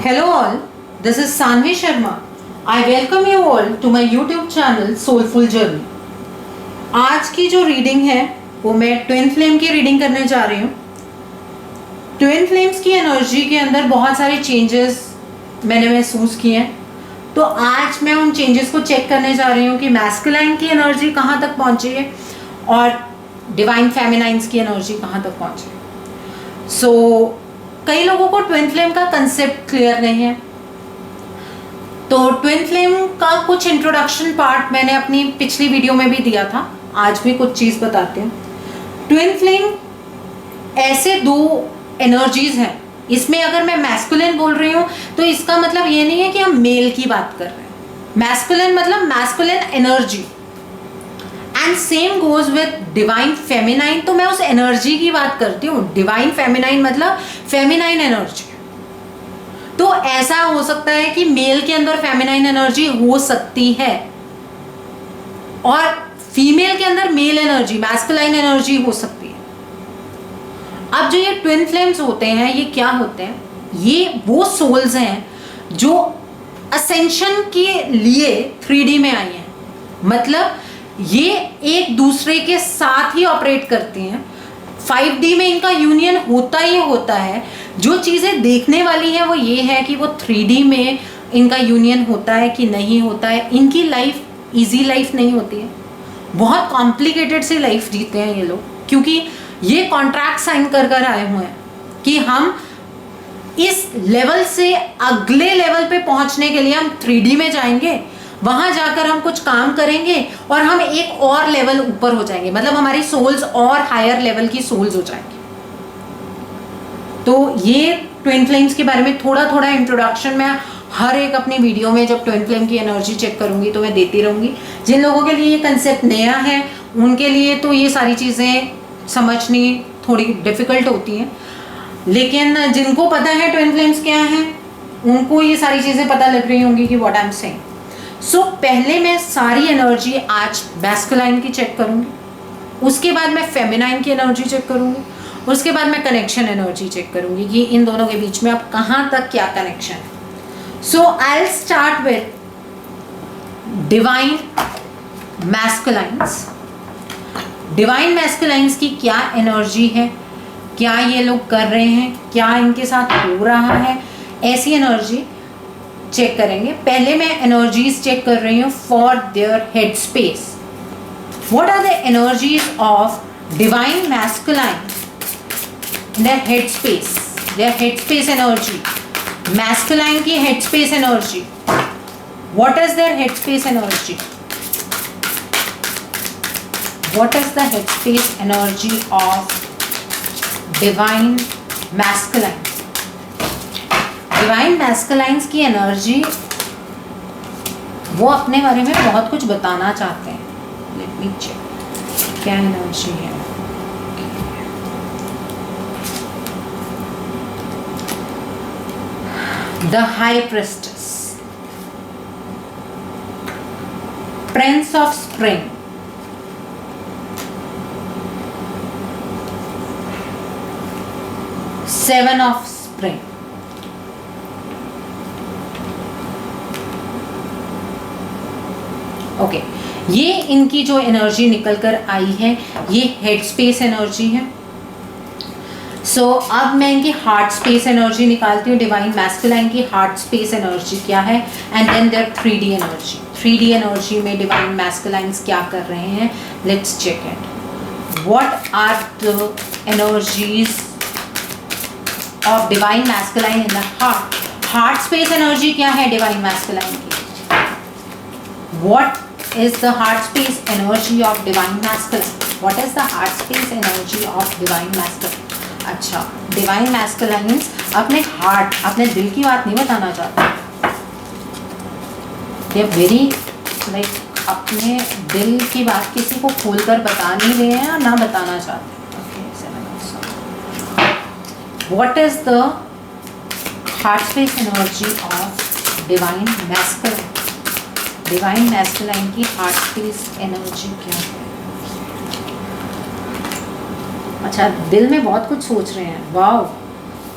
Hello all, this is Sanvi Sharma. I welcome you all to my YouTube channel Soulful Journey. आज की जो reading है वो मैं ट्विन फ्लेम की रीडिंग करने जा रही हूँ। ट्विन फ्लेम्स की एनर्जी के अंदर बहुत सारे चेंजेस मैंने महसूस किए हैं, तो आज मैं उन चेंजेस को चेक करने जा रही हूँ कि मैस्कुलाइन की एनर्जी कहाँ तक पहुँची है और डिवाइन फेमिनाइन्स की एनर्जी कहाँ तक पहुँची है। सो कई लोगों को ट्विन फ्लेम का कंसेप्ट क्लियर नहीं है, तो ट्विन फ्लेम का कुछ इंट्रोडक्शन पार्ट मैंने अपनी पिछली वीडियो में भी दिया था, आज भी कुछ चीज़ बताते हैं। ट्विन फ्लेम ऐसे दो एनर्जीज हैं, इसमें अगर मैं मैस्कुलिन बोल रही हूँ तो इसका मतलब ये नहीं है कि हम मेल की बात कर रहे हैं। मैस्कुलिन मतलब masculine energy, and same goes with divine feminine, तो मैं उस एनर्जी की बात करती हूँ। डिवाइन फेमिनाइन मतलब फेमिनाइन एनर्जी। तो ऐसा हो सकता है कि मेल के अंदर फेमिनाइन एनर्जी हो सकती है और फीमेल के अंदर मेल एनर्जी मैस्कुलाइन एनर्जी हो सकती है। अब जो ये ट्विन फ्लेम्स होते हैं, ये क्या होते हैं? ये वो सोल्स हैं जो असेंशन के लिए 3D में आई हैं, मतलब ये एक दूसरे के साथ ही ऑपरेट करती हैं। 5D में इनका यूनियन होता ही होता है। जो चीज़ें देखने वाली हैं वो ये है कि वो 3D में इनका यूनियन होता है कि नहीं होता है। इनकी लाइफ इजी लाइफ नहीं होती है, बहुत कॉम्प्लिकेटेड सी लाइफ जीते हैं ये लोग, क्योंकि ये कॉन्ट्रैक्ट साइन कर कर आए हुए हैं कि हम इस लेवल से अगले लेवल पे पहुंचने के लिए हम 3D में जाएंगे, वहां जाकर हम कुछ काम करेंगे और हम एक और लेवल ऊपर हो जाएंगे, मतलब हमारी सोल्स और हायर लेवल की सोल्स हो जाएंगी। तो ये ट्विन फ्लेम्स के बारे में थोड़ा थोड़ा इंट्रोडक्शन मैं हर एक अपनी वीडियो में जब ट्विन फ्लेम की एनर्जी चेक करूंगी तो मैं देती रहूंगी। जिन लोगों के लिए ये कंसेप्ट नया है उनके लिए तो ये सारी चीज़ें समझनी थोड़ी डिफिकल्ट होती हैं, लेकिन जिनको पता है ट्विन फ्लेम्स क्या हैं उनको ये सारी चीज़ें पता लग रही होंगी कि व्हाट आई एम सेइंग। सो पहले मैं सारी एनर्जी आज मैस्कुलाइन की चेक करूंगी, उसके बाद मैं फेमिनाइन की एनर्जी चेक करूंगी, उसके बाद मैं कनेक्शन एनर्जी चेक करूंगी कि इन दोनों के बीच में अब कहाँ तक क्या कनेक्शन है। So I will start with divine masculines. Divine masculines की क्या एनर्जी है, क्या ये लोग कर रहे हैं, क्या इनके साथ हो रहा है, ऐसी एनर्जी चेक करेंगे। पहले मैं एनर्जीज चेक कर रही हूँ for their head space. What are the energies of divine masculine in their head space, their head space energy, masculine की head space energy. What is their head space energy, what is the head space energy of divine masculine. Divine masculines की energy, वो अपने बारे में बहुत कुछ बताना चाहते हैं। लेट मी चेक क्या एनर्जी है। The high priestess, Prince of spring, seven of spring, okay ये इनकी जो एनर्जी निकल कर आई है ये हेड स्पेस एनर्जी है। सो अब मैं इनकी हार्ट स्पेस एनर्जी निकालती हूँ। डिवाइन मैस्कुलाइन की हार्ट स्पेस एनर्जी क्या है, and then their 3D energy. 3D energy में डिवाइन मैस्कुलाइन्स क्या कर रहे हैं, let's check it. What are the energies of divine masculine in the heart. Heart space energy क्या है डिवाइन मैस्कुलाइन की, what is the heart space energy of divine masculine, what is the heart space energy of divine masculine। अच्छा, divine masculines अपने heart, अपने दिल की बात नहीं बताना चाहते, they are very like अपने दिल की बात किसी को खोलकर बता नहीं रहे हैं और ना बताना चाहते हैं। what is the heart space energy of divine masculine। Divine masculine की हार्ट स्पेस एनर्जी क्या है। अच्छा, दिल में बहुत कुछ सोच रहे हैं, वाओ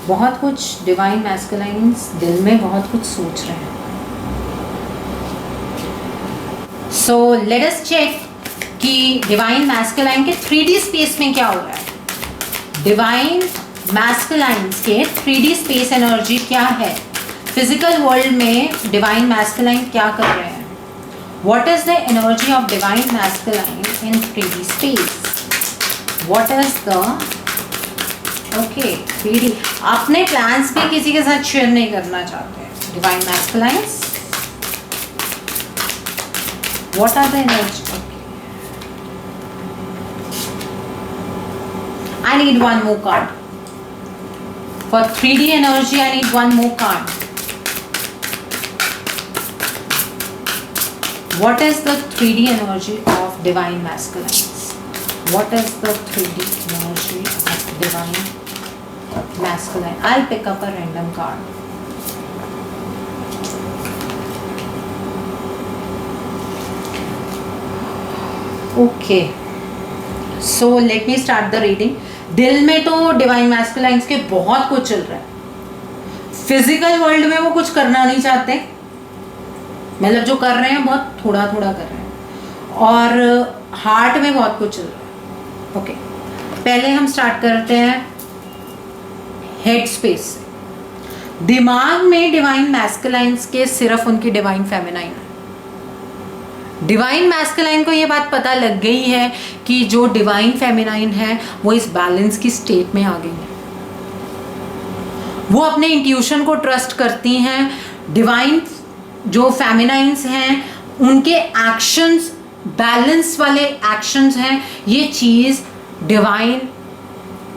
बहुत कुछ डिवाइन मैस्कुलाइन्स दिल में बहुत कुछ सोच रहे हैं। सो लेट अस चेक कि डिवाइन मैस्कुलाइन के 3D स्पेस में क्या हो रहा है। डिवाइन मैस्कुलाइन्स के 3D स्पेस एनर्जी क्या है, फिजिकल वर्ल्ड में डिवाइन मैस्कुलाइन क्या कर रहे हैं। What is the energy of divine masculine in 3D space, what is the okay 3D। अपने प्लान्स भी किसी के साथ शेयर नहीं करना चाहते divine मैस्कुलाइन्स। What are the energy? Okay. I need one more card. For 3D energy, I need one more card. What is the 3D energy of divine masculines? What is the 3D energy of divine masculine? I'll pick up a random card. Okay, so let me start the reading. दिल में तो divine मैस्कुलाइन्स के बहुत कुछ चल रहा है, physical world में वो कुछ करना नहीं चाहते, मतलब जो कर रहे हैं बहुत थोड़ा थोड़ा कर रहे हैं, और हार्ट में बहुत कुछ चल रहा है। ओके, पहले हम स्टार्ट करते हैं हेड स्पेस से। दिमाग में डिवाइन मैस्कुलाइन्स के सिर्फ उनकी डिवाइन फेमिनाइन है। डिवाइन मैस्कुलाइन को ये बात पता लग गई है कि जो डिवाइन फेमिनाइन है वो इस बैलेंस की स्टेट में आ गई है। वो अपने इंट्यूशन को ट्रस्ट करती हैं। डिवाइन जो फेमिनाइन्स हैं उनके एक्शंस बैलेंस वाले एक्शंस हैं, ये चीज़ डिवाइन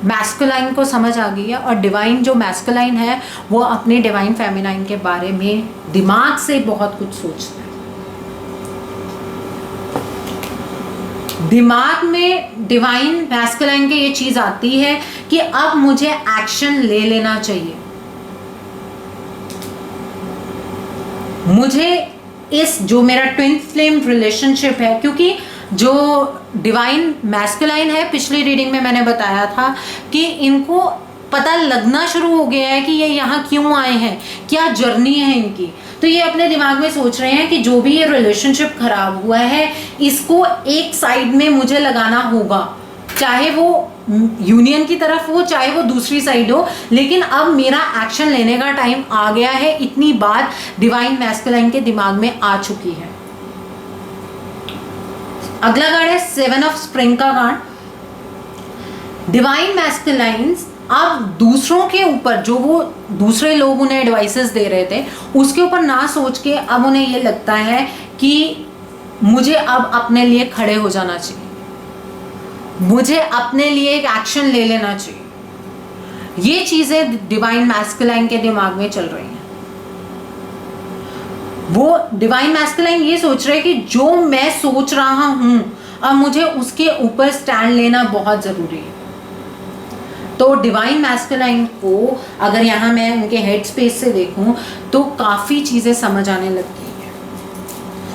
मैस्कुलाइन को समझ आ गई है। और डिवाइन जो मैस्कुलाइन है वो अपने डिवाइन फेमिनाइन के बारे में दिमाग से बहुत कुछ सोचता है। दिमाग में डिवाइन मैस्कुलाइन की ये चीज आती है कि अब मुझे एक्शन ले लेना चाहिए, मुझे इस जो मेरा ट्विन फ्लेम रिलेशनशिप है, क्योंकि जो डिवाइन मैस्कुलाइन है पिछली रीडिंग में मैंने बताया था कि इनको पता लगना शुरू हो गया है कि ये यहाँ क्यों आए हैं, क्या जर्नी है इनकी। तो ये अपने दिमाग में सोच रहे हैं कि जो भी ये रिलेशनशिप खराब हुआ है इसको एक साइड में मुझे लगाना होगा, चाहे वो यूनियन की तरफ हो चाहे वो दूसरी साइड हो, लेकिन अब मेरा एक्शन लेने का टाइम आ गया है। इतनी बात डिवाइन मैस्कुलाइन के दिमाग में आ चुकी है। अगला कार्ड है 7 ऑफ स्प्रिंग का कार्ड। डिवाइन मैस्कुलाइन्स अब दूसरों के ऊपर, जो वो दूसरे लोग उन्हें एडवाइसेस दे रहे थे उसके ऊपर ना सोच के अब उन्हें ये लगता है कि मुझे अब अपने लिए खड़े हो जाना चाहिए, मुझे अपने लिए एक एक्शन ले लेना चाहिए। ये चीजें डिवाइन मैस्कुलाइन के दिमाग में चल रही हैं। वो डिवाइन मैस्कुलाइन ये सोच रहे कि जो मैं सोच रहा हूं अब मुझे उसके ऊपर स्टैंड लेना बहुत जरूरी है। तो डिवाइन मैस्कुलाइन को अगर यहाँ मैं उनके हेड स्पेस से देखूं तो काफ़ी चीज़ें समझ आने लगती हैं,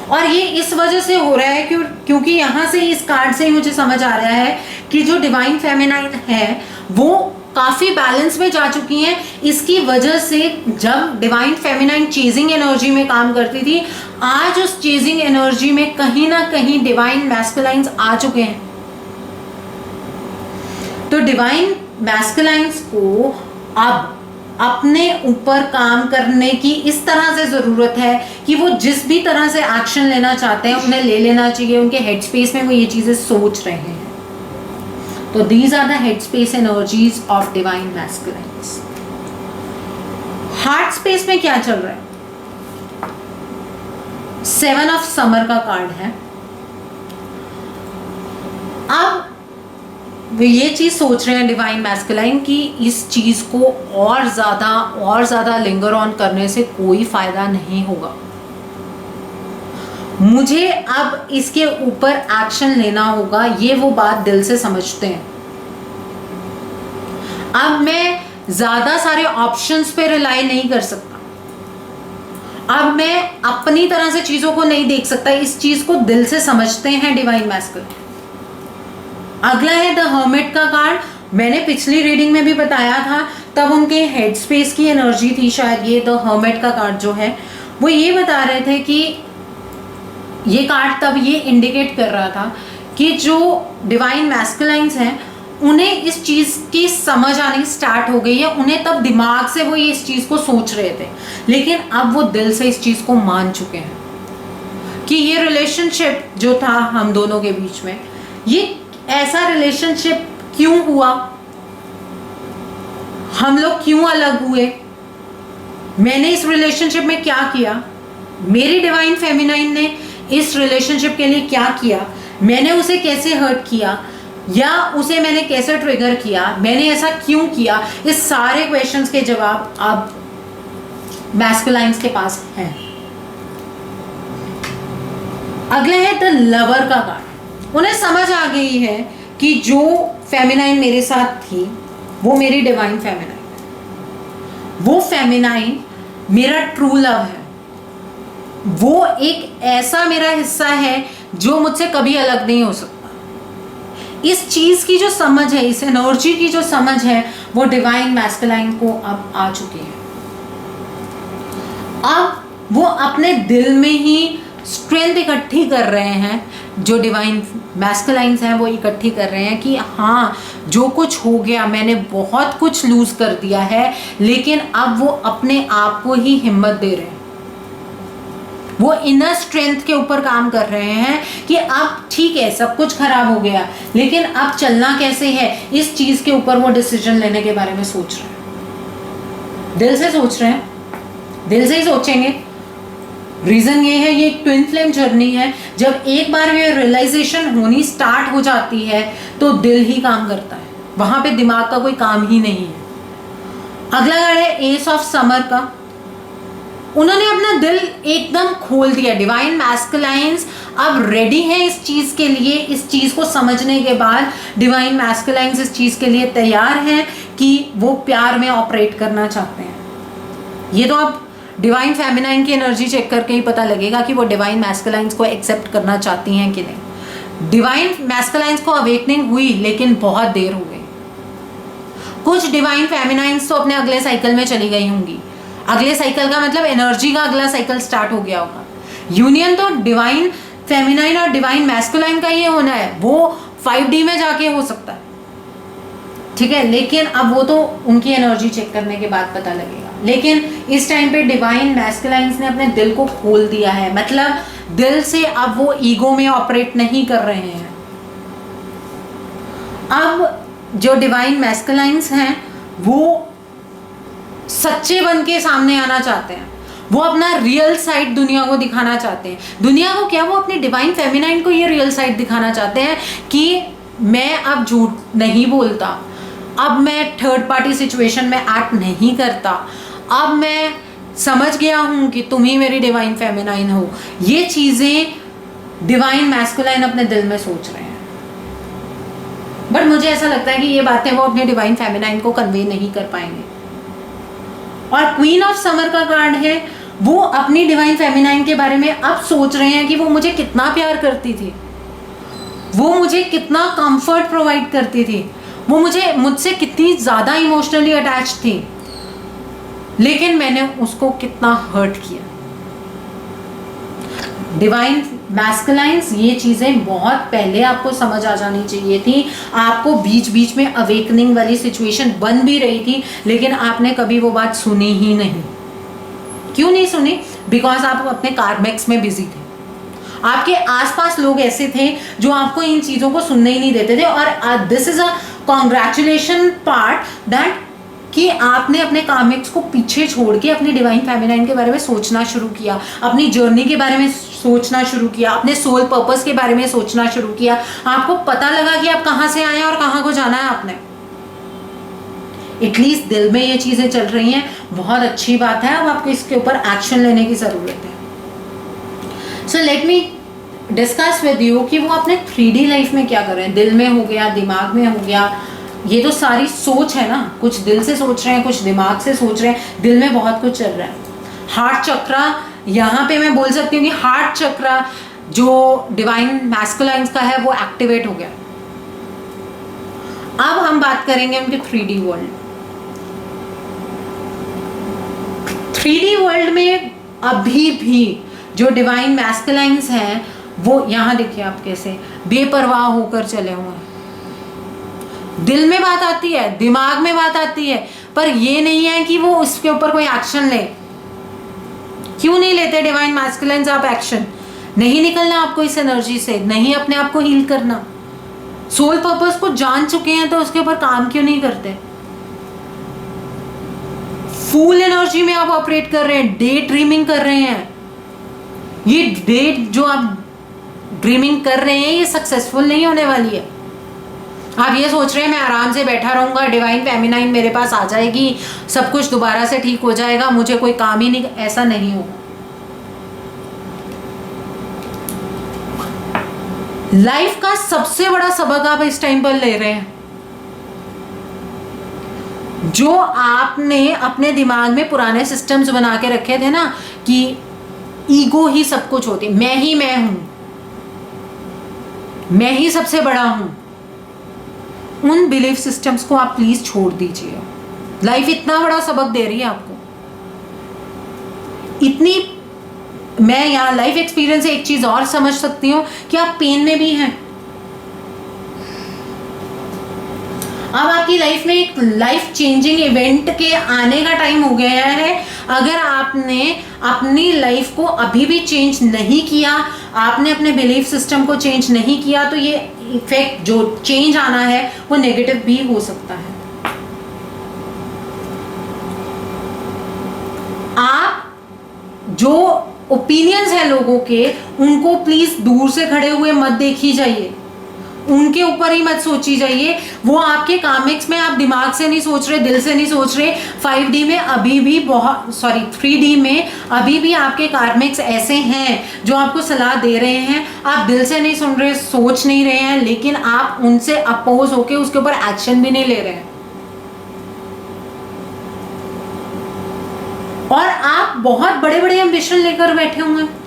और ये इस वजह से हो रहा है क्योंकि यहाँ से इस कार्ड से ही मुझे समझ आ रहा है कि जो डिवाइन फेमिनाइन है वो काफ़ी बैलेंस में जा चुकी हैं। इसकी वजह से जब डिवाइन फेमिनाइन चेजिंग एनर्जी में काम करती थी, आज उस चेजिंग एनर्जी में कहीं ना कहीं डिवाइन मैस्कुलाइन्स आ चुके हैं। तो डिवाइन मैस्कुलाइन्स को अब अपने ऊपर काम करने की इस तरह से ज़रूरत है कि वो जिस भी तरह से एक्शन लेना चाहते हैं उन्हें ले लेना चाहिए। उनके हेड स्पेस में वो ये चीज़ें सोच रहे हैं। तो these are the head space energies of divine masculines. Heart space में क्या चल रहा है? 7 ऑफ समर का कार्ड है। अब वे ये चीज सोच रहे हैं डिवाइन मैस्कुलाइन कि इस चीज को और ज्यादा लिंगर ऑन करने से कोई फायदा नहीं होगा, मुझे अब इसके ऊपर एक्शन लेना होगा। ये वो बात दिल से समझते हैं। अब मैं ज्यादा सारे ऑप्शंस पे रिलाई नहीं कर सकता, अब मैं अपनी तरह से चीजों को नहीं देख सकता। इस चीज को दिल से समझते हैं डिवाइन मैस्कुलाइन। अगला है द हर्मिट का कार्ड। मैंने पिछली रीडिंग में भी बताया था तब उनके हेड स्पेस की एनर्जी थी शायद। ये द हर्मिट का कार्ड जो है वो ये बता रहे थे कि ये कार्ड तब ये इंडिकेट कर रहा था कि जो डिवाइन मैस्कुलाइंस हैं उन्हें इस चीज़ की समझ आनी स्टार्ट हो गई है। उन्हें तब दिमाग से वो ये इस चीज़ को सोच रहे थे, लेकिन अब वो दिल से इस चीज़ को मान चुके हैं कि ये रिलेशनशिप जो था हम दोनों के बीच में, ये ऐसा रिलेशनशिप क्यों हुआ, हम लोग क्यों अलग हुए, मैंने इस रिलेशनशिप में क्या किया, मेरी डिवाइन फेमिनाइन ने इस रिलेशनशिप के लिए क्या किया, मैंने उसे कैसे हर्ट किया या उसे मैंने कैसे ट्रिगर किया, मैंने ऐसा क्यों किया। इस सारे क्वेश्चंस के जवाब अब मैस्कुलाइंस के पास हैं। अगला है द लवर का कार्ड। उन्हें समझ आ गई है कि जो फेमिनाइन मेरे साथ थी वो मेरी डिवाइन फेमिनाइन है, वो फेमिनाइन मेरा ट्रू लव है, वो एक ऐसा मेरा हिस्सा है जो मुझसे कभी अलग नहीं हो सकता। इस चीज की जो समझ है, इस एनर्जी की जो समझ है, वो डिवाइन मैस्कुलाइन को अब आ चुकी है। अब वो अपने दिल में ही स्ट्रेंथ इकट्ठी कर रहे हैं, जो डिवाइन मैस्कुलाइंस हैं वो इकट्ठी कर रहे हैं कि हाँ, जो कुछ हो गया, मैंने बहुत कुछ लूज कर दिया है, लेकिन अब वो अपने आप को ही हिम्मत दे रहे हैं। वो इनर स्ट्रेंथ के ऊपर काम कर रहे हैं कि अब ठीक है, सब कुछ खराब हो गया, लेकिन अब चलना कैसे है, इस चीज के ऊपर वो डिसीजन लेने के बारे में सोच रहे हैं। दिल से सोच रहे हैं, दिल से ही सोचेंगे। रीजन ये है, ये एक ट्विन फ्लेम जर्नी है। जब एक बार ये रियलाइजेशन होनी स्टार्ट हो जाती है तो दिल ही काम करता है, वहां पे दिमाग का कोई काम ही नहीं है। अगला कार्ड है एस ऑफ समर का। उन्होंने अपना दिल एकदम खोल दिया। डिवाइन मैस्कुलाइंस अब रेडी है इस चीज के लिए। इस चीज को समझने के बाद डिवाइन मैस्कुलाइंस इस चीज के लिए तैयार हैं कि वो प्यार में ऑपरेट करना चाहते हैं। ये तो अब डिवाइन फेमिनाइन की एनर्जी चेक करके ही पता लगेगा कि वो डिवाइन मैस्कुलाइंस को एक्सेप्ट करना चाहती हैं कि नहीं। डिवाइन मैस्कुलाइंस को अवेकनिंग हुई, लेकिन बहुत देर हो गई। कुछ डिवाइन फेमिनाइंस तो अपने अगले साइकिल में चली गई होंगी। अगले साइकिल का मतलब एनर्जी का अगला साइकिल स्टार्ट हो गया होगा। यूनियन तो डिवाइन फेमिनाइन और डिवाइन मैस्कुलाइन का ही होना है, वो 5D में जाके हो सकता है, ठीक है, लेकिन अब वो तो उनकी एनर्जी चेक करने के बाद पता लगेगा। लेकिन इस टाइम पे डिवाइन मैस्कुलाइंस ने अपने दिल को खोल दिया है, मतलब दिल से अब वो ईगो में ऑपरेट नहीं कर रहे हैं। अब जो डिवाइन मैस्कुलाइंस हैं वो सच्चे बन के सामने आना चाहते हैं। वो अपना रियल साइड दुनिया को दिखाना चाहते हैं। दुनिया को क्या, वो अपनी डिवाइन फेमिनाइन को ये रियल साइड दिखाना चाहते हैं कि मैं अब झूठ नहीं बोलता, अब मैं थर्ड पार्टी सिचुएशन में एक्ट नहीं करता, अब मैं समझ गया हूं कि तुम ही मेरी डिवाइन फेमिनाइन हो। ये चीजें डिवाइन मैस्कुलाइन अपने दिल में सोच रहे हैं, बट मुझे ऐसा लगता है कि ये बातें वो अपने डिवाइन फेमिनाइन को कन्वे नहीं कर पाएंगे। और क्वीन ऑफ समर का कार्ड है, वो अपनी डिवाइन फेमिनाइन के बारे में अब सोच रहे हैं कि वो मुझे कितना प्यार करती थी, वो मुझे कितना कंफर्ट प्रोवाइड करती थी, वो मुझसे कितनी ज़्यादा इमोशनली अटैच थी, लेकिन मैंने उसको कितना हर्ट किया। डिवाइन मैस्कुलाइंस ये चीज़ें बहुत पहले आपको समझ आ जानी चाहिए थी। आपको बीच बीच में अवेकनिंग वाली सिचुएशन बन भी रही थी, लेकिन आपने कभी वो बात सुनी ही नहीं। क्यों नहीं सुनी? बिकॉज आप अपने कार्मिक्स में बिजी थे। आपके आसपास लोग ऐसे थे जो आपको इन चीज़ों को सुनने ही नहीं देते थे। और this is a congratulation part that कि आपने अपने कार्मिक्स को पीछे छोड़ के अपनी डिवाइन फेमिनाइन के बारे में सोचना शुरू किया, अपनी जर्नी के बारे में सोचना शुरू किया, अपने सोल पर्पस के बारे में सोचना शुरू किया। आपको पता लगा कि आप कहाँ से आए हैं और कहाँ को जाना है आपने। एटलीस्ट दिल में ये चीज़ें चल रही हैं, बहुत अच्छी बात है। अब आपको इसके ऊपर एक्शन लेने की ज़रूरत है। So let me discuss with you कि वो अपने 3D लाइफ में क्या कर रहे हैं। दिल में हो गया, दिमाग में हो गया, ये तो सारी सोच है ना। कुछ दिल से सोच रहे हैं, कुछ दिमाग से सोच रहे हैं, दिल में बहुत कुछ चल रहा है। हार्ट चक्रा, यहाँ पे मैं बोल सकती हूँ कि हार्ट चक्रा जो डिवाइन मैस्कुलाइंस का है वो एक्टिवेट हो गया। अब हम बात करेंगे उनके 3D वर्ल्ड। 3D वर्ल्ड में अभी भी जो डिवाइन मैस्कुलाइन्स हैं वो यहाँ देखिए आप कैसे बेपरवाह होकर चले हुए हैं। दिल में बात आती है, दिमाग में बात आती है, पर ये नहीं है कि वो उसके ऊपर कोई एक्शन ले। क्यों नहीं लेते डिवाइन मैस्कुलाइन्स आप एक्शन? नहीं निकलना आपको इस एनर्जी से, नहीं अपने आप को हील करना। सोल पर्पस को जान चुके हैं तो उसके ऊपर काम क्यों नहीं करते? फुल एनर्जी में आप ऑपरेट कर रहे हैं, डे ड्रीमिंग कर रहे हैं। ये डे जो आप ड्रीमिंग कर रहे हैं ये सक्सेसफुल नहीं होने वाली है। आप ये सोच रहे हैं मैं आराम से बैठा रहूंगा, डिवाइन फेमिनाइन मेरे पास आ जाएगी, सब कुछ दोबारा से ठीक हो जाएगा, मुझे कोई काम ही नहीं, ऐसा नहीं होगा। लाइफ का सबसे बड़ा सबक आप इस टाइम पर ले रहे हैं। जो आपने अपने दिमाग में पुराने सिस्टम्स बना के रखे थे ना कि ईगो ही सब कुछ होती, मैं हूं, मैं ही सबसे बड़ा हूं, उन बिलीफ सिस्टम्स को आप प्लीज छोड़ दीजिए। लाइफ इतना बड़ा सबक दे रही है आपको। इतनी मैं यहाँ लाइफ एक्सपीरियंस से एक चीज और समझ सकती हूँ कि आप पेन में भी हैं। अब आपकी लाइफ में एक लाइफ चेंजिंग इवेंट के आने का टाइम हो गया है। अगर आपने अपनी लाइफ को अभी भी चेंज नहीं किया, आपने अपने बिलीफ सिस्टम को चेंज नहीं किया, तो ये इफेक्ट जो चेंज आना है वो नेगेटिव भी हो सकता है। आप जो ओपिनियंस है लोगों के, उनको प्लीज दूर से खड़े हुए मत देखी जाइए, उनके ऊपर ही मत सोची जाइए। वो आपके कामिक्स में आप दिमाग से नहीं सोच रहे, दिल से नहीं सोच रहे। 5D में अभी भी 3D में अभी भी आपके कार्मिक्स ऐसे हैं जो आपको सलाह दे रहे हैं, आप दिल से नहीं सुन रहे, सोच नहीं रहे हैं, लेकिन आप उनसे अपोज होके उसके ऊपर एक्शन भी नहीं ले रहे हैं। और आप बहुत बड़े बड़े एम्बिशन लेकर बैठे हुए हैं।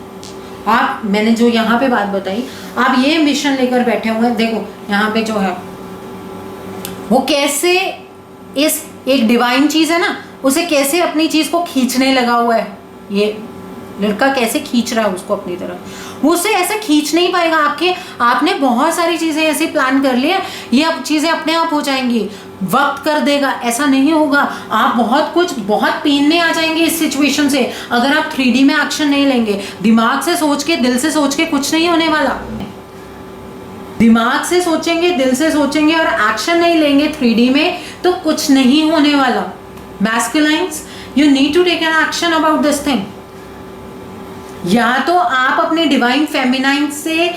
आप, मैंने जो यहाँ पे बात बताई, आप ये मिशन लेकर बैठे हुए हैं। देखो यहाँ पे जो है वो कैसे इस एक डिवाइन चीज है ना, उसे कैसे अपनी चीज को खींचने लगा हुआ है। ये लड़का कैसे खींच रहा है उसको अपनी तरफ, वो उसे ऐसे खींच नहीं पाएगा। आपने बहुत सारी चीजें ऐसे प्लान कर लिया, ये अब चीजें अपने आप हो जाएंगी, वक्त कर देगा, ऐसा नहीं होगा। आप बहुत पेन में आ जाएंगे इस सिचुएशन से अगर आप 3D में एक्शन नहीं लेंगे। दिमाग से सोच के, दिल से सोच के कुछ नहीं होने वाला। दिमाग से सोचेंगे, दिल से सोचेंगे और एक्शन नहीं लेंगे 3D में, तो कुछ नहीं होने वाला। Masculines, you need to take an action about this thing. या तो आप अपने डिवाइन फेमिनाइन से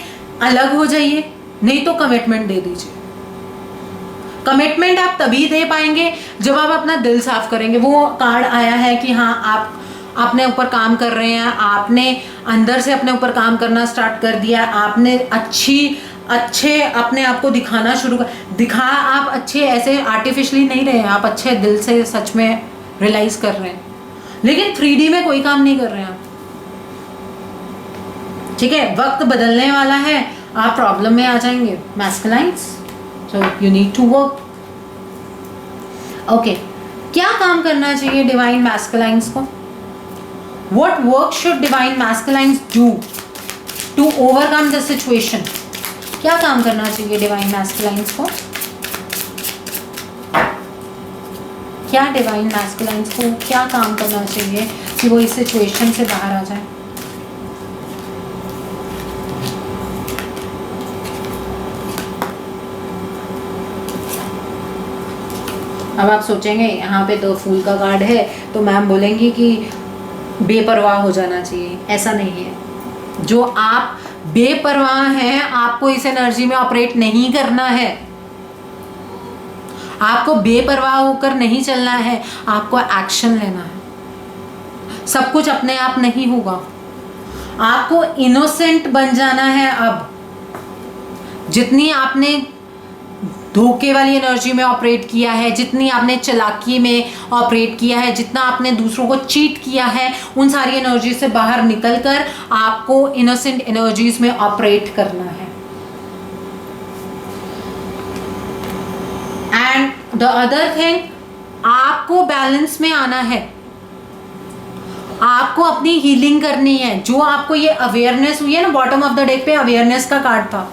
अलग हो जाइए, नहीं तो कमिटमेंट दे दीजिए। कमिटमेंट आप तभी दे पाएंगे जब आप अपना दिल साफ करेंगे। वो कार्ड आया है कि हाँ, आप अपने ऊपर काम कर रहे हैं, आपने अंदर से अपने ऊपर काम करना स्टार्ट कर दिया, आपने अच्छे अपने आप को दिखाना शुरू कर आप अच्छे ऐसे आर्टिफिशियली नहीं रहे हैं, आप अच्छे दिल से सच में रियलाइज कर रहे हैं। लेकिन 3D में कोई काम नहीं कर रहे हैं आप, ठीक है। वक्त बदलने वाला है, आप प्रॉब्लम में आ जाएंगे masculines, so you need to work. Okay, क्या काम करना चाहिए डिवाइन मैस्कुलाइन्स को? What work should divine masculines do to overcome the situation? क्या काम करना चाहिए डिवाइन मैस्कुलाइन्स को? क्या डिवाइन मैस्कुलाइन्स को क्या काम करना चाहिए कि वो इस सिचुएशन से बाहर आ जाए? अब आप सोचेंगे यहाँ पे तो फूल का कार्ड है, तो मैम बोलेंगी कि बेपरवाह हो जाना चाहिए। ऐसा नहीं है। जो आप बेपरवाह हैं, आपको इस एनर्जी में ऑपरेट नहीं करना है। आपको बेपरवाह होकर नहीं चलना है, आपको एक्शन लेना है। सब कुछ अपने आप नहीं होगा, आपको इनोसेंट बन जाना है। अब जितनी आपने धोखे वाली एनर्जी में ऑपरेट किया है, जितनी आपने चालाकी में ऑपरेट किया है, जितना आपने दूसरों को चीट किया है, उन सारी एनर्जी से बाहर निकलकर आपको इनोसेंट एनर्जीज में ऑपरेट करना है। एंड द अदर थिंग, आपको बैलेंस में आना है। आपको अपनी हीलिंग करनी है। जो आपको ये अवेयरनेस हुई है ना, बॉटम ऑफ द डेक पे अवेयरनेस का कार्ड था,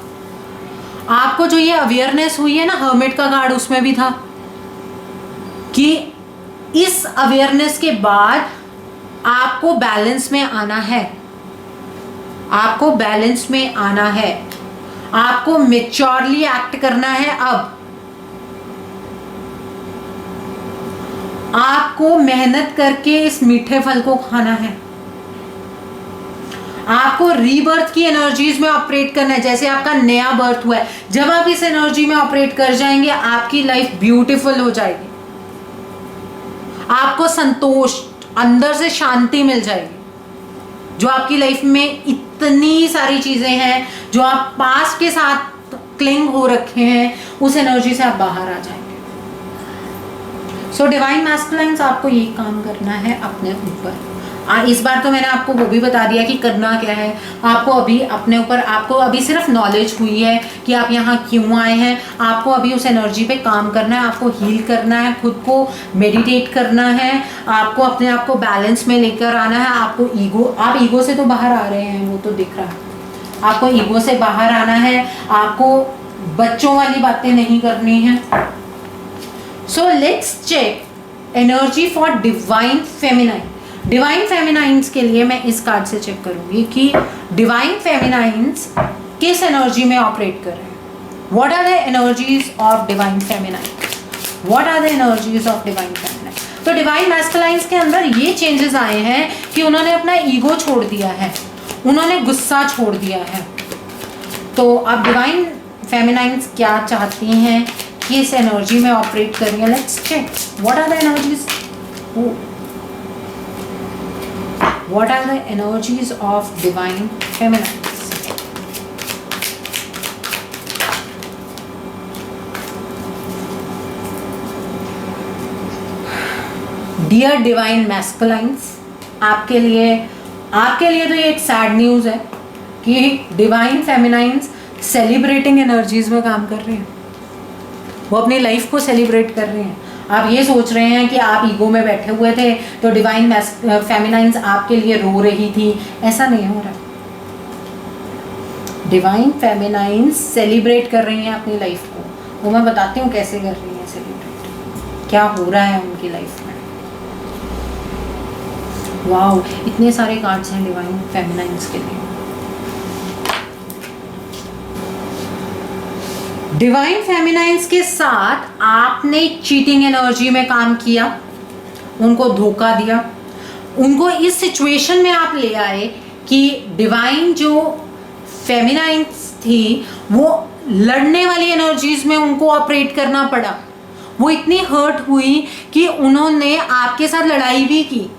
आपको जो ये अवेयरनेस हुई है ना, हर्मिट का कार्ड उसमें भी था कि इस अवेयरनेस के बाद आपको बैलेंस में आना है, आपको बैलेंस में आना है, आपको मेच्योरली एक्ट करना है। अब आपको मेहनत करके इस मीठे फल को खाना है, आपको रीबर्थ की एनर्जीज में ऑपरेट करना है, जैसे आपका नया बर्थ हुआ है। जब आप इस एनर्जी में ऑपरेट कर जाएंगे, आपकी लाइफ ब्यूटीफुल हो जाएगी, आपको संतोष, अंदर से शांति मिल जाएगी। जो आपकी लाइफ में इतनी सारी चीजें हैं जो आप पास्ट के साथ क्लिंग हो रखे हैं, उस एनर्जी से आप बाहर आ जाएंगे। सो डिवाइन मैस्कुलाइन्स, आपको ये काम करना है अपने ऊपर। इस बार तो मैंने आपको वो भी बता दिया कि करना क्या है। आपको अभी अपने ऊपर, आपको अभी सिर्फ नॉलेज हुई है कि आप यहाँ क्यों आए हैं। आपको अभी उस एनर्जी पे काम करना है, आपको हील करना है, खुद को मेडिटेट करना है, आपको अपने आप को बैलेंस में लेकर आना है। आपको ईगो, आप ईगो से तो बाहर आ रहे हैं, वो तो दिख रहा है। आपको ईगो से बाहर आना है, आपको बच्चों वाली बातें नहीं करनी है। So let's check energy for divine feminine. Divine feminines के लिए मैं इस कार्ड से चेक करूंगी कि डिवाइन फेमिनाइंस किस एनर्जी में ऑपरेट कर रहे हैं। What are the energies of divine feminine, what are the energies of divine feminine. तो डिवाइन मैस्कुलाइंस के अंदर ये चेंजेस आए हैं कि उन्होंने अपना ईगो छोड़ दिया है, उन्होंने गुस्सा छोड़ दिया है। तो अब डिवाइन फेमिनाइंस क्या चाहती हैं कि इस एनर्जी में ऑपरेट कर रही है। Let's check what are the energies, what are the energies of divine feminines। Dear divine masculines, आपके लिए तो ये एक सैड न्यूज है कि डिवाइन फेमिनाइंस सेलिब्रेटिंग एनर्जीज में काम कर रहे हैं। वो अपनी लाइफ को सेलिब्रेट कर रहे हैं। आप ये सोच रहे हैं कि आप ईगो में बैठे हुए थे तो डिवाइन फेमिनाइंस आपके लिए रो रही थी, ऐसा नहीं हो रहा। डिवाइन फेमिनाइंस सेलिब्रेट कर रही हैं अपनी लाइफ को। वो मैं बताती हूँ कैसे कर रही हैं सेलिब्रेट, क्या हो रहा है उनकी लाइफ में। वाओ, इतने सारे कार्ड्स हैं डिवाइन फेमिनाइंस के लिए। डिवाइन फेमिनाइंस के साथ आपने चीटिंग एनर्जी में काम किया, उनको धोखा दिया, उनको इस सिचुएशन में आप ले आए कि डिवाइन जो फेमिनाइंस थी वो लड़ने वाली एनर्जीज में उनको ऑपरेट करना पड़ा। वो इतनी हर्ट हुई कि उन्होंने आपके साथ लड़ाई भी की।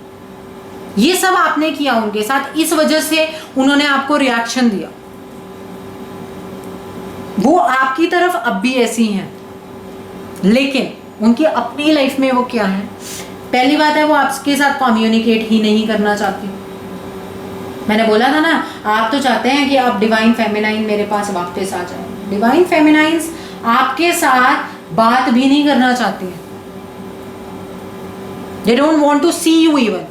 ये सब आपने किया उनके साथ, इस वजह से उन्होंने आपको रिएक्शन दिया। वो आपकी तरफ अब भी ऐसी हैं, लेकिन उनकी अपनी लाइफ में वो क्या है। पहली बात है, वो आपके साथ कम्युनिकेट ही नहीं करना चाहती। मैंने बोला था ना, आप तो चाहते हैं कि आप डिवाइन फेमिनाइन मेरे पास वापस आ जाए। डिवाइन फेमिनाइंस आपके साथ बात भी नहीं करना चाहती है। They don't want to see you even.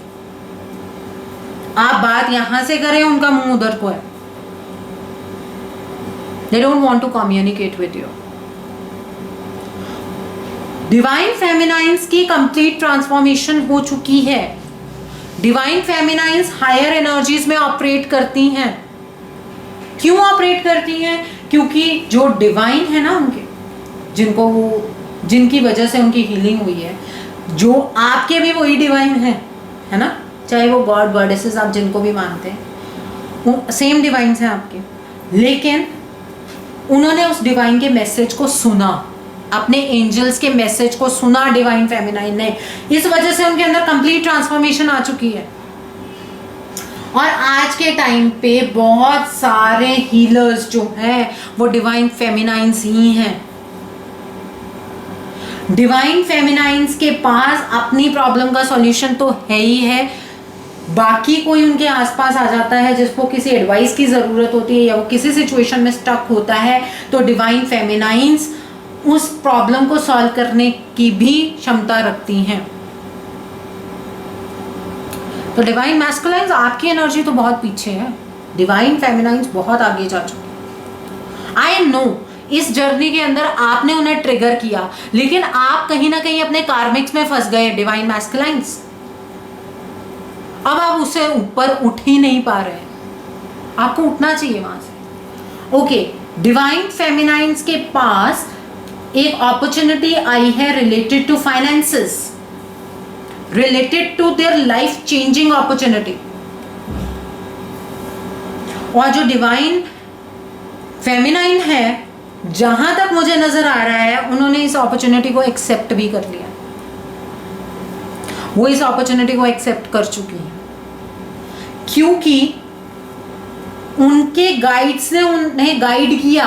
आप बात यहां से करें, उनका मुंह उधर को है। They don't want to communicate with you। Divine feminines की कंप्लीट ट्रांसफॉर्मेशन हो चुकी है। डिवाइन फेमिनाइंस हायर एनर्जीज में ऑपरेट करती हैं। क्यों ऑपरेट करती हैं? क्योंकि जो डिवाइन है ना उनके, जिनकी वजह से उनकी हीलिंग हुई है, जो आपके भी वही डिवाइन है ना, चाहे वो गॉड गॉडेसेस आप जिनको भी मानते हैं, वो सेम डिवाइन्स हैं आपके। लेकिन उन्होंने उस डिवाइन के मैसेज को सुना, अपने एंजल्स के मैसेज को सुना डिवाइन फेमिनाइन ने। इस वजह से उनके अंदर कंप्लीट ट्रांसफॉर्मेशन आ चुकी है। और आज के टाइम पे बहुत सारे हीलर्स जो हैं वो डिवाइन फेमिनाइंस ही हैं। डिवाइन फेमिनाइंस के पास अपनी प्रॉब्लम का सॉल्यूशन तो है ही है, बाकी कोई उनके आसपास आ जाता है जिसको किसी एडवाइस की ज़रूरत होती है या वो किसी सिचुएशन में स्टक होता है, तो डिवाइन फेमिनाइंस उस प्रॉब्लम को सॉल्व करने की भी क्षमता रखती हैं। तो डिवाइन मैस्कुलाइन्स आपकी एनर्जी तो बहुत पीछे है, डिवाइन फेमिनाइन्स बहुत आगे जा चुके हैं। आई नो इस जर्नी के अंदर आपने उन्हें ट्रिगर किया, लेकिन आप कहीं ना कहीं अपने कार्मिक्स में फंस गए डिवाइन मैस्कुलाइन्स। अब आप उससे ऊपर उठ ही नहीं पा रहे हैं, आपको उठना चाहिए वहां से। ओके, डिवाइन फेमिनाइन्स के पास एक अपॉर्चुनिटी आई है related to finances, related to their life changing opportunity. और जो डिवाइन फेमिनाइन है, जहां तक मुझे नजर आ रहा है, उन्होंने इस अपॉर्चुनिटी को एक्सेप्ट भी कर लिया, वो इस अपॉर्चुनिटी को एक्सेप्ट कर चुकी हैं, क्योंकि उनके गाइड्स ने उन्हें गाइड किया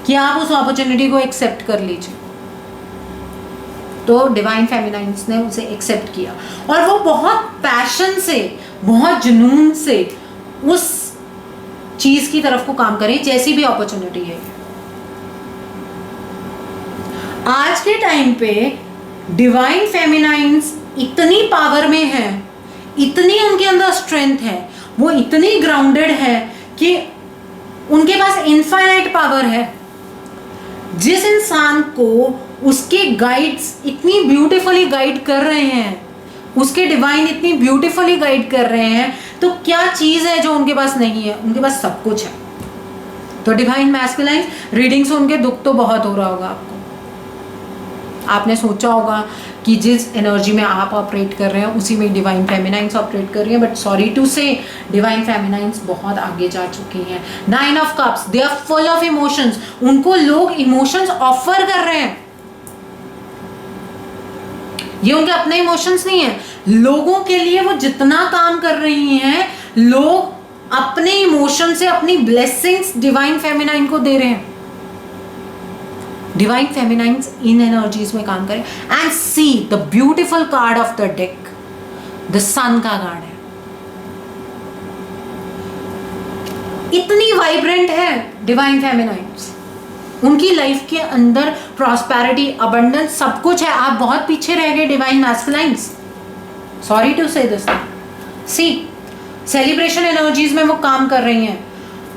कि आप उस अपॉर्चुनिटी को एक्सेप्ट कर लीजिए। तो डिवाइन फेमिनाइन्स ने उसे एक्सेप्ट किया और वो बहुत पैशन से, बहुत जुनून से उस चीज की तरफ को काम करें, जैसी भी अपॉर्चुनिटी है। आज के टाइम पे डिवाइन फेमिनाइन्स इतनी पावर में है, इतनी उनके अंदर स्ट्रेंथ है, वो इतनी ग्राउंडेड है कि उनके पास इनफाइनाइट पावर है। जिस इंसान को उसके गाइड्स इतनी ब्यूटीफुली गाइड कर रहे हैं, उसके डिवाइन इतनी ब्यूटीफुली गाइड कर रहे हैं, तो क्या चीज है जो उनके पास नहीं है? उनके पास सब कुछ है। तो डिवाइन मैस्कुलाइन रीडिंग से उनके दुख तो बहुत हो रहा होगा आपको। आपने सोचा होगा कि जिस एनर्जी में आप ऑपरेट कर रहे हैं उसी में डिवाइन फेमिनाइन्स ऑपरेट कर रही हैं, but sorry to say divine feminines बहुत आगे जा चुकी हैं। 9 of cups, they are full of emotions. उनको लोग इमोशंस ऑफर कर रहे हैं, ये उनके अपने इमोशंस नहीं है, लोगों के लिए वो जितना काम कर रही हैं, लोग अपने इमोशन से अपनी ब्लेसिंग्स डिवाइन फेमिनाइन को दे रहे हैं। डिवाइन फेमिनाइन्स इन एनर्जीज में काम करें। And see the beautiful card of the deck, the sun का कार्ड है, इतनी वाइब्रेंट है डिवाइन फेमिनाइन्स। उनकी लाइफ के अंदर प्रॉस्पेरिटी, अबंडेंस, सब कुछ है। आप बहुत पीछे रह गए डिवाइन मैस्कुलाइन्स, सॉरी टू से दिस। सी सेलिब्रेशन एनर्जीज में वो काम कर रही हैं,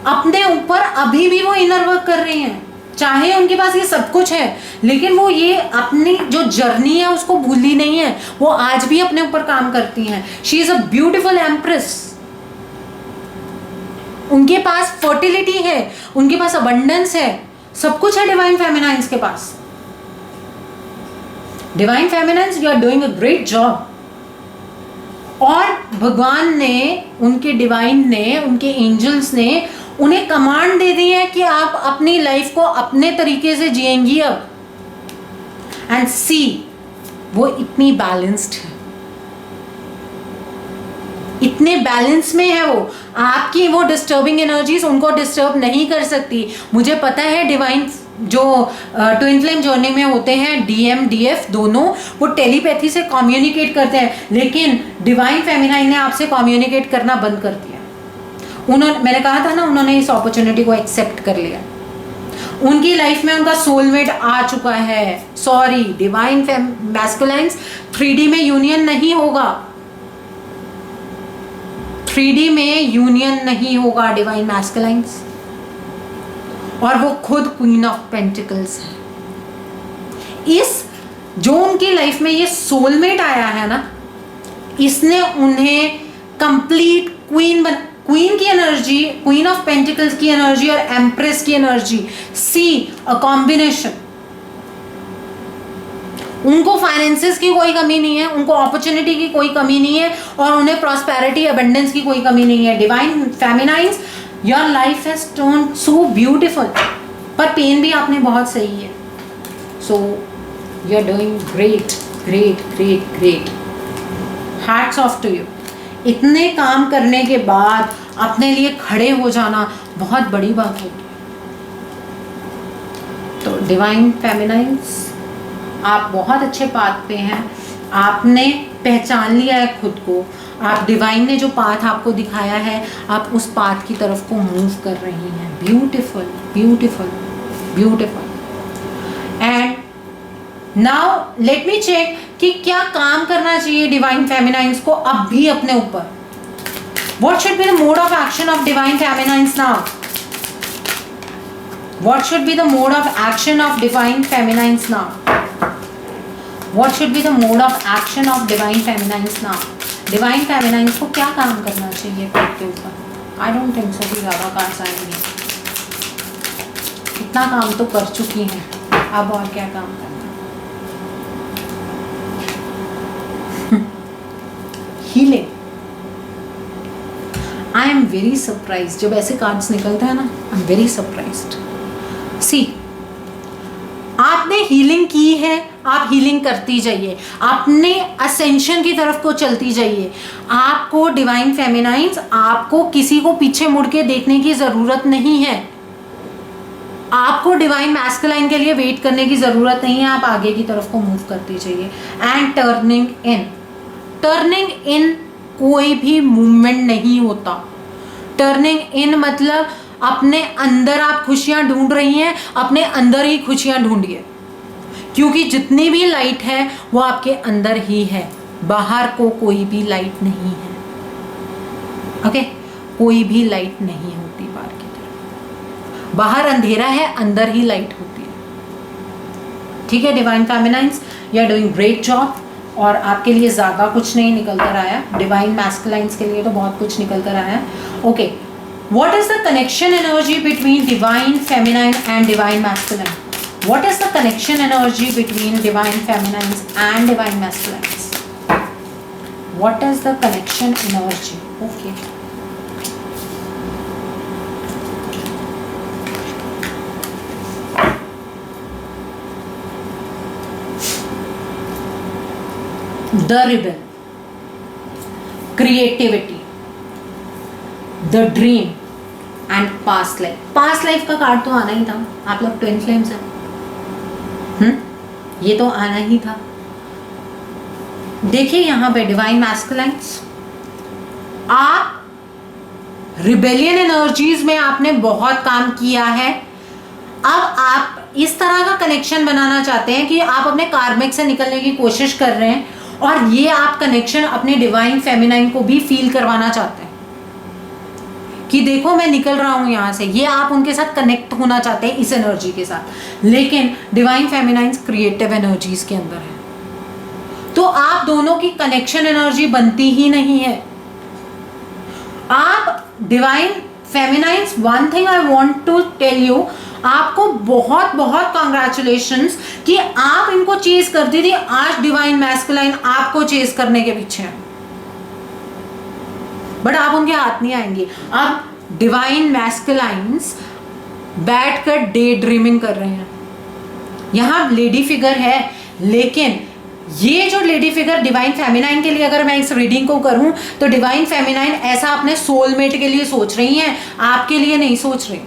अपने ऊपर अभी भी वो इनर वर्क कर रही हैं। चाहे उनके पास ये सब कुछ है, लेकिन वो ये अपनी जो जर्नी है उसको भूली नहीं है, वो आज भी अपने ऊपर काम करती हैं। She is a beautiful empress. उनके पास फर्टिलिटी है, उनके पास अबंडेंस है, सब कुछ है डिवाइन फेमिनाइन्स के पास। Divine feminines, you are doing a great job. और भगवान ने, उनके डिवाइन ने, उनके एंजल्स ने उन्हें कमांड दे दी है कि आप अपनी लाइफ को अपने तरीके से जिएंगी अब। एंड सी, वो इतनी बैलेंस्ड है, इतने बैलेंस में है वो। आपकी वो डिस्टर्बिंग एनर्जीज उनको डिस्टर्ब नहीं कर सकती। मुझे पता है डिवाइन जो ट्विन फ्लेम जर्नी में होते हैं, डीएम डीएफ दोनों, वो टेलीपैथी से कम्युनिकेट करते हैं, लेकिन डिवाइन फेमिनाइन ने आपसे कम्युनिकेट करना बंद कर दिया। उन्होंने, मैंने कहा था ना, उन्होंने इस अपॉर्चुनिटी को एक्सेप्ट कर लिया। उनकी लाइफ में उनका सोलमेट आ चुका है। सॉरी, डिवाइन मैस्कुलाइन्स 3D में यूनियन नहीं होगा, 3D में यूनियन नहीं होगा डिवाइन मैस्कुलाइन्स। और वो खुद क्वीन ऑफ पेंटिकल्स है। इस जो उनकी लाइफ में ये सोलमेट आया है ना, इसने उन्हें कंप्लीट क्वीन की एनर्जी, क्वीन ऑफ पेंटिकल्स की एनर्जी और एम्प्रेस की एनर्जी, सी अ कॉम्बिनेशन। उनको फाइनेंसेस की कोई कमी नहीं है, उनको अपॉर्चुनिटी की कोई कमी नहीं है, और उन्हें प्रॉस्पेरिटी, अबंडेंस की कोई कमी नहीं है। Divine feminines, your life has turned so beautiful, पर पेन भी आपने बहुत सही है। So you are doing great great great great, hats off to you. इतने काम करने के बाद अपने लिए खड़े हो जाना बहुत बड़ी बात होगी। तो डिवाइन फेमिनाइन्स, आप बहुत अच्छे पाथ पे हैं, आपने पहचान लिया है खुद को, आप डिवाइन ने जो पाथ आपको दिखाया है, आप उस पाथ की तरफ को मूव कर रही हैं। Beautiful beautiful beautiful. And now let me check कि क्या काम करना चाहिए डिवाइन फेमिनाइंस को अब भी अपने ऊपर. What should be the mode of action of divine feminines now? What should be the mode of action of divine feminines now? What should be the mode of action of divine feminines now? Divine feminines को क्या काम करना चाहिए पेट के ऊपर? I don't think so कि ज़्यादा cards आएंगे. इतना काम तो कर चुकी हैं, अब और क्या काम करना? Healing. I am very surprise. जब ऐसे कार्ड्स निकलते हैं ना, आई एम वेरी सरप्राइज्ड. सी, आपने हीलिंग की है, आप हीलिंग करती जाइए, अपने असेंशन की तरफ को चलती जाइए. आपको डिवाइन फेमिनाइंस, आपको किसी को पीछे मुड़ के देखने की जरूरत नहीं है. आपको डिवाइन मैस्कुलाइन के लिए वेट करने की जरूरत नहीं है. आप आगे की तरफ को मूव करती जाइए. And turning in. टर्निंग इन कोई भी मूवमेंट नहीं होता. टर्निंग इन मतलब अपने अंदर आप खुशियां ढूंढ रही हैं, अपने अंदर ही खुशियां ढूंढिए, क्योंकि जितनी भी लाइट है वो आपके अंदर ही है. बाहर को कोई भी लाइट नहीं है. ओके, कोई भी लाइट नहीं होती बाहर की तरफ. बाहर अंधेरा है, अंदर ही लाइट होती है. ठीक है divine feminines, you are doing great job. और आपके लिए ज़्यादा कुछ नहीं निकल कर आया. डिवाइन मैस्कुलाइंस के लिए तो बहुत कुछ निकल कर आया. Okay, what is the connection energy between divine feminine and divine masculine? What is the connection energy between divine feminines and divine masculines? What is the connection energy? Okay, the rebel, creativity, the dream and past life. past life का card तो आना ही था. आप लोग twin flames हैं, ये तो आना ही था. देखिए यहाँ पे डिवाइन मैस्कुलाइंस, आप रिबेलियन एनर्जीज में आपने बहुत काम किया है. अब आप इस तरह का कनेक्शन बनाना चाहते हैं कि आप अपने कार्मिक से निकलने की कोशिश कर रहे हैं, और ये आप कनेक्शन अपने डिवाइन फेमिनाइन को भी फील करवाना चाहते हैं कि देखो मैं निकल रहा हूं यहां से. ये आप उनके साथ कनेक्ट होना चाहते हैं इस एनर्जी के साथ. लेकिन डिवाइन फेमिनाइंस क्रिएटिव एनर्जीज के अंदर है, तो आप दोनों की कनेक्शन एनर्जी बनती ही नहीं है. आप divine feminines, one thing I want to tell you, आपको बहुत बहुत कांग्रेचुलेशंस कि आप इनको चेज करती थी. आज डिवाइन मैस्कुलाइन आपको चेज करने के पीछे है, बट आप उनके हाथ नहीं आएंगे. अब डिवाइन मैस्कुलाइंस बैठकर डे ड्रीमिंग कर रहे हैं. यहां लेडी फिगर है, लेकिन ये जो लेडी फिगर डिवाइन फेमिनाइन के लिए अगर मैं इस रीडिंग को करूं तो डिवाइन फेमिनाइन ऐसा अपने सोलमेट के लिए सोच रही हैं, आपके लिए नहीं सोच रही.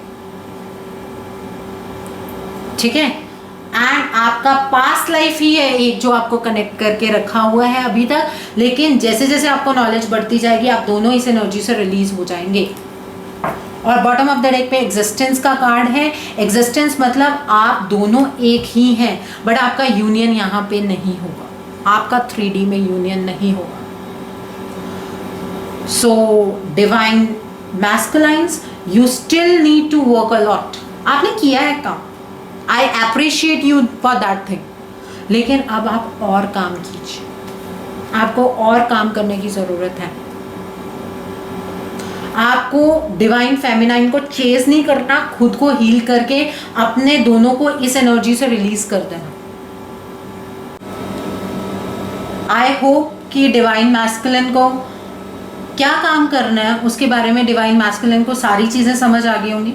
ठीक है, एंड आपका पास्ट लाइफ ही है एक जो आपको कनेक्ट करके रखा हुआ है अभी तक. लेकिन जैसे जैसे आपको नॉलेज बढ़ती जाएगी आप दोनों इस एनर्जी से रिलीज हो जाएंगे. और बॉटम ऑफ द डेक पे एग्जिस्टेंस का कार्ड है. एग्जिस्टेंस मतलब आप दोनों एक ही हैं, बट आपका यूनियन यहाँ पे नहीं होगा. आपका 3D में यूनियन नहीं होगा. So divine masculines, you still need to work a lot. आपने किया है काम, I appreciate you for that thing. लेकिन अब आप और काम कीजिए, आपको और काम करने की जरूरत है. आपको डिवाइन फेमिनाइन को चेज नहीं करना, खुद को हील करके अपने दोनों को इस एनर्जी से रिलीज कर देना. आई होप कि डिवाइन मैस्कुलिन को क्या काम करना है उसके बारे में डिवाइन मैस्कुलिन को सारी चीज़ें समझ आ गई होंगी.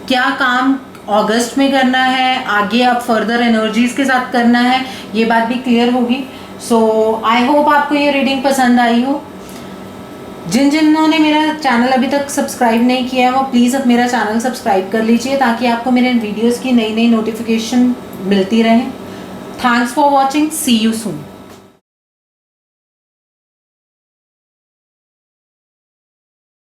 क्या काम अगस्त में करना है, आगे अब फर्दर एनर्जीज के साथ करना है, ये बात भी क्लियर होगी. सो आई होप आपको ये रीडिंग पसंद आई हो. जिन्होंने मेरा चैनल अभी तक सब्सक्राइब नहीं किया है वो प्लीज़ अब मेरा चैनल सब्सक्राइब कर लीजिए ताकि आपको मेरे वीडियोस की नई नई नोटिफिकेशन मिलती रहे. Thanks for watching, see you soon.